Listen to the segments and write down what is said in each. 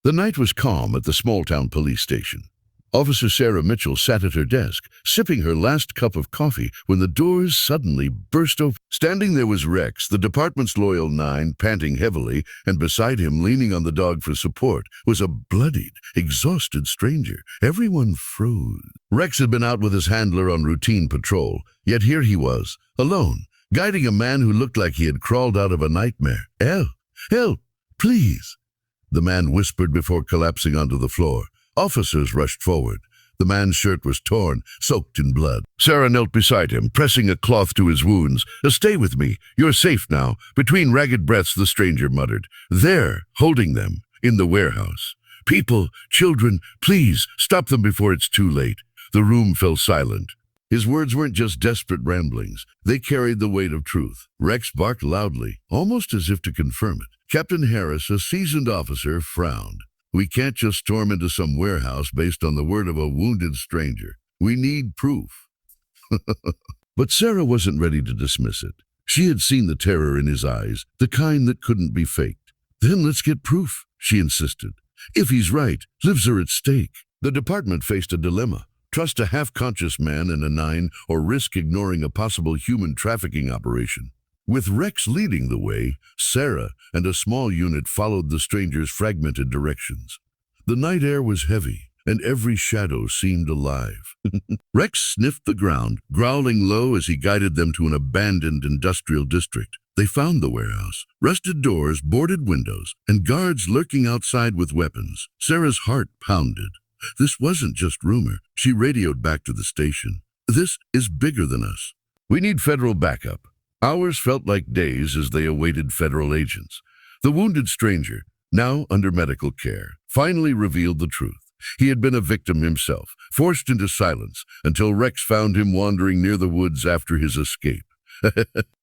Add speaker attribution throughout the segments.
Speaker 1: The night was calm at the small-town police station. Officer Sarah Mitchell sat at her desk, sipping her last cup of coffee when the doors suddenly burst open. Standing there was Rex, the department's loyal 9, panting heavily, and beside him, leaning on the dog for support, was a bloodied, exhausted stranger. Everyone froze. Rex had been out with his handler on routine patrol, yet here he was, alone, guiding a man who looked like he had crawled out of a nightmare. Help, please, the man whispered before collapsing onto the floor. Officers rushed forward. The man's shirt was torn, soaked in blood. Sarah knelt beside him, pressing a cloth to his wounds. Stay with me. You're safe now. Between ragged breaths, the stranger muttered. There, holding them, in the warehouse. People, children, please, stop them before it's too late. The room fell silent. His words weren't just desperate ramblings. They carried the weight of truth. Rex barked loudly, almost as if to confirm it. Captain Harris, a seasoned officer, frowned. We can't just storm into some warehouse based on the word of a wounded stranger. We need proof. But Sarah wasn't ready to dismiss it. She had seen the terror in his eyes, the kind that couldn't be faked. Then let's get proof, she insisted. If he's right, lives are at stake. The department faced a dilemma. Trust a half-conscious man and a 9 or risk ignoring a possible human trafficking operation. With Rex leading the way, Sarah and a small unit followed the stranger's fragmented directions. The night air was heavy, and every shadow seemed alive. Rex sniffed the ground, growling low as he guided them to an abandoned industrial district. They found the warehouse, rusted doors, boarded windows, and guards lurking outside with weapons. Sarah's heart pounded. This wasn't just rumor. She radioed back to the station. This is bigger than us. We need federal backup. Hours felt like days as they awaited federal agents. The wounded stranger, now under medical care, finally revealed the truth. He had been a victim himself, forced into silence until Rex found him wandering near the woods after his escape.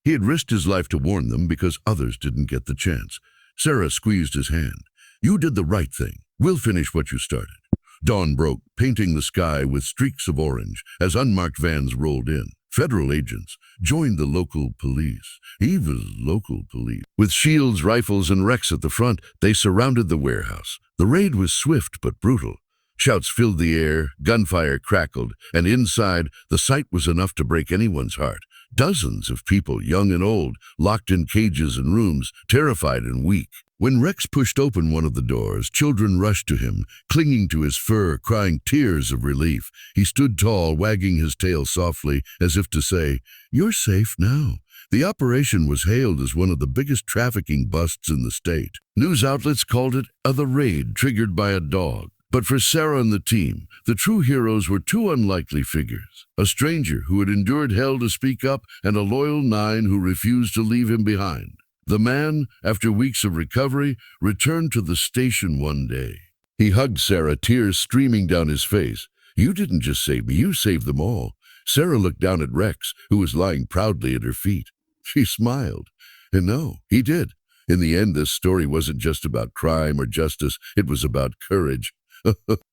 Speaker 1: He had risked his life to warn them because others didn't get the chance. Sarah squeezed his hand. You did the right thing. We'll finish what you started. Dawn broke, painting the sky with streaks of orange as unmarked vans rolled in. Federal agents joined the local police. Eva's local police. With shields, rifles, and Rex at the front, they surrounded the warehouse. The raid was swift but brutal. Shouts filled the air, gunfire crackled, and inside, the sight was enough to break anyone's heart. Dozens of people, young and old, locked in cages and rooms, terrified and weak. When Rex pushed open one of the doors, children rushed to him, clinging to his fur, crying tears of relief. He stood tall, wagging his tail softly, as if to say, "You're safe now." The operation was hailed as one of the biggest trafficking busts in the state. News outlets called it the raid triggered by a dog. But for Sarah and the team, the true heroes were two unlikely figures. A stranger who had endured hell to speak up, and a loyal 9 who refused to leave him behind. The man, after weeks of recovery, returned to the station one day. He hugged Sarah, tears streaming down his face. You didn't just save me, you saved them all. Sarah looked down at Rex, who was lying proudly at her feet. She smiled. And no, he did. In the end, this story wasn't just about crime or justice, it was about courage.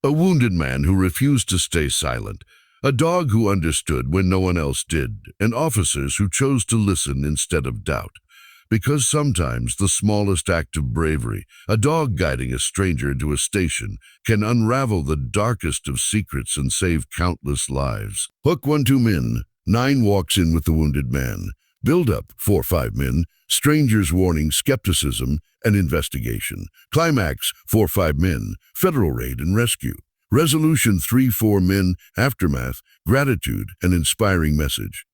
Speaker 1: A wounded man who refused to stay silent. A dog who understood when no one else did. And officers who chose to listen instead of doubt. Because sometimes the smallest act of bravery, a dog guiding a stranger into a station, can unravel the darkest of secrets and save countless lives. Hook 1-2 men. 9 walks in with the wounded man. Build up 4-5 men. Strangers warning, skepticism, and investigation. Climax 4-5 men. Federal raid and rescue. Resolution 3-4 men. Aftermath, gratitude, and inspiring message.